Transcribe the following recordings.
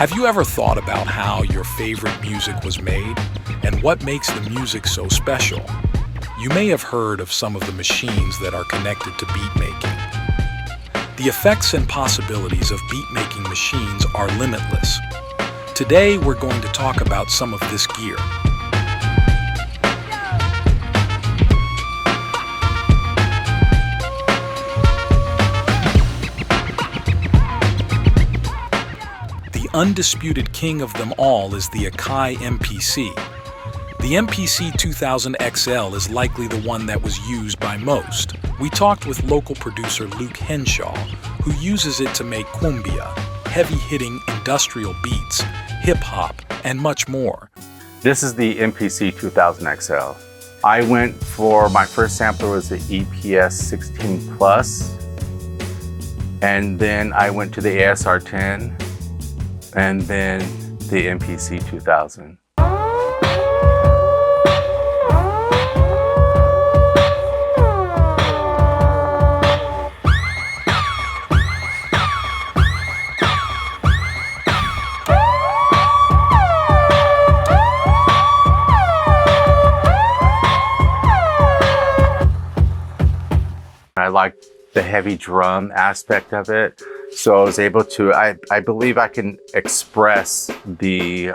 Have you ever thought about how your favorite music was made and what makes the music so special? You may have heard of some of the machines that are connected to beat making. The effects and possibilities of beat-making machines are limitless. Today, we're going to talk about some of this gear. The undisputed king of them all is the Akai MPC. The MPC 2000 XL is likely the one that was used by most. We talked with local producer Luke Henshaw, who uses it to make cumbia, heavy-hitting industrial beats, hip-hop, and much more. This is the MPC 2000 XL. I went for, my first sampler was the EPS 16 Plus, and then I went to the ASR 10, and then the MPC 2000. I liked the heavy drum aspect of it. So I was able to, I believe I can express the,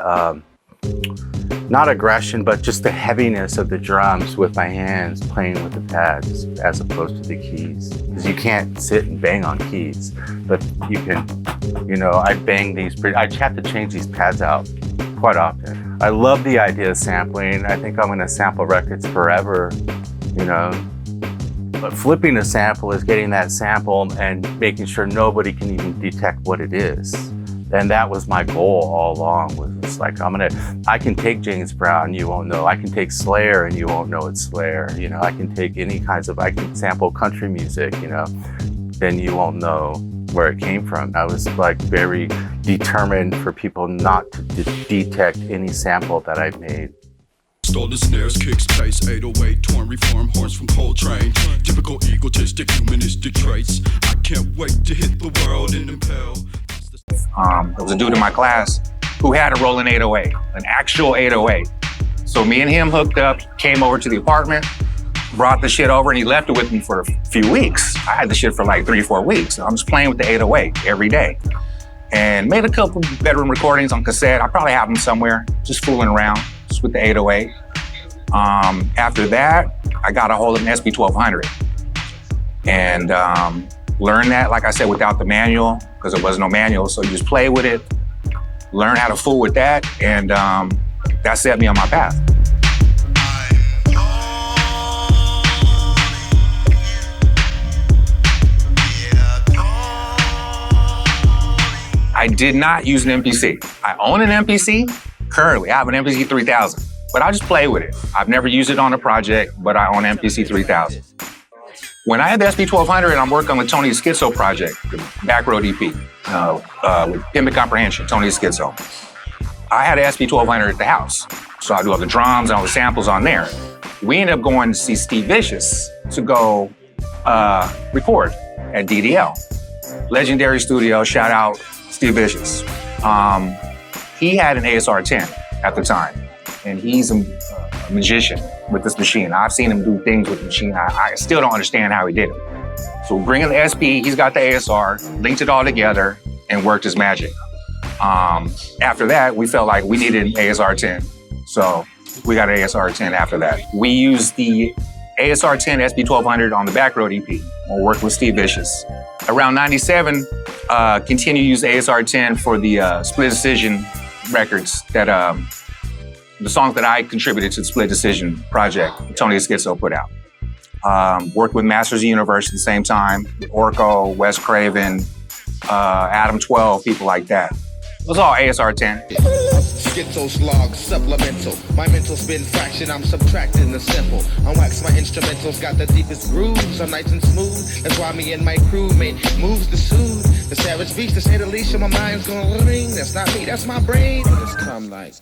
not aggression, but just the heaviness of the drums with my hands playing with the pads as opposed to the keys. Because you can't sit and bang on keys, but you can, I bang these, I have to change these pads out quite often. I love the idea of sampling. I think I'm gonna sample records forever, But flipping a sample is getting that sample and making sure nobody can even detect what it is. And that was my goal all along, was just like, I can take James Brown, you won't know. I can take Slayer and you won't know it's Slayer. I can take I can sample country music, then you won't know where it came from. I was like very determined for people not to detect any sample that I made. Stolen snares, kicks, bass, 808, torn reform, horns from Coltrane. Typical egotistic, humanistic traits. I can't wait to hit the world and impel. There was a dude in my class who had a rolling 808, an actual 808. So me and him hooked up, came over to the apartment, brought the shit over, and he left it with me for a few weeks. I had the shit for like 3 or 4 weeks. So I'm just playing with the 808 every day. And made a couple bedroom recordings on cassette. I probably have them somewhere, just fooling around, just with the 808. After that, I got a hold of an SB 1200 and learned that, like I said, without the manual, because there was no manual. So you just play with it, learn how to fool with that, and that set me on my path. I did not use an MPC. I own an MPC. Currently, I have an MPC 3000, but I just play with it. I've never used it on a project, but I own MPC 3000. When I had the SB 1200, I'm working with Tony Schizo project, the back road EP, with Pimp Comprehension, Tony Schizo. I had an SB 1200 at the house, so I do all the drums and all the samples on there. We ended up going to see Steve Vicious to go record at DDL. Legendary studio, shout out Steve Vicious. He had an ASR 10 at the time, and he's a magician with this machine. I've seen him do things with the machine. I still don't understand how he did it. So bringing the SP, he's got the ASR, linked it all together, and worked his magic. After that, we felt like we needed an ASR 10. So we got an ASR 10 after that. We used the ASR 10 SB 1200 on the back road EP. We worked with Steve Vicious. Around 97, continue to use the ASR 10 for the Split Decision records that the songs that I contributed to the Split Decision project Tony Schizo put out. Worked with Masters of the Universe at the same time, Orko, Wes Craven, Adam 12, people like that. It was all ASR 10. Schizo slog, supplemental. My mental spin fraction, I'm subtracting the simple. On wax, my instrumentals got the deepest grooves. I'm nice and smooth. That's why me and my crewmate moves to soothe. The savage beast, to say the least, my mind's gonna ring. That's not me, that's my brain. It's come like